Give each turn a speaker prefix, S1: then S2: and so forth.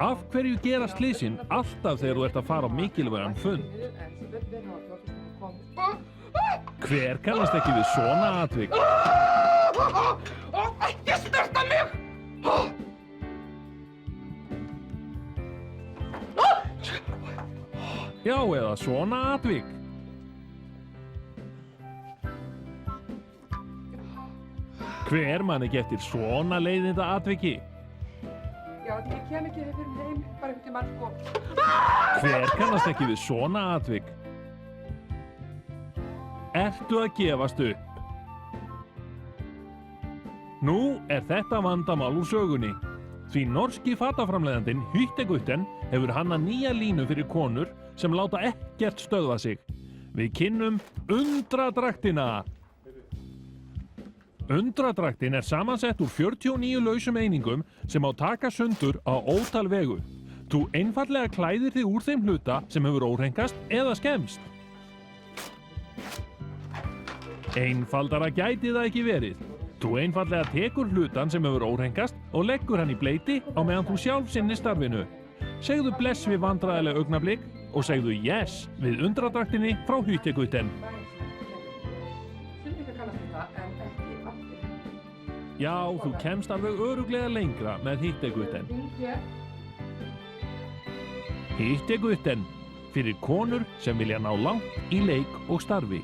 S1: Af hverju gera slysinn alltaf þegar þú ert að fara á mikilvægan fund? Hver kannast ekki við svona atvik?
S2: Ekki snerta mig!
S1: Já, eða svona atvik. Hver man ekki eftir svona leiðinda atviki?
S2: Já, ég kem ekki fyrir heim, bara einhvern tímann, sko.
S1: Hver kannast ekki við svona atvik? Ertu að gefast upp? Nú er þetta vandamál úr sögunni. Því norski fataframleiðandinn Hüttegutten hefur hannað nýja línu fyrir konur sem láta ekkert stöðva sig. Við kynnum undradræktina. Undradræktin er samansett úr 49 lausum einingum sem á taka sundur á ótal vegu. Þú einfaldlega klæðir þig úr þeim hluta sem hefur óhrengast eða skemmst. Einfaldara gæti það ekki verið. Þú einfaldlega tekur hlutan sem hefur óhrengast og leggur hann í bleyti á meðan þú sjálf sinnir starfinu. Segðu bless við vandræðileg augnablik og segðu yes við undradræktinni frá Hüttegutten. Já, þú kemst alveg örugglega lengra með Hüttegutten. Hüttegutten fyrir konur sem vilja ná langt í leik og starfi.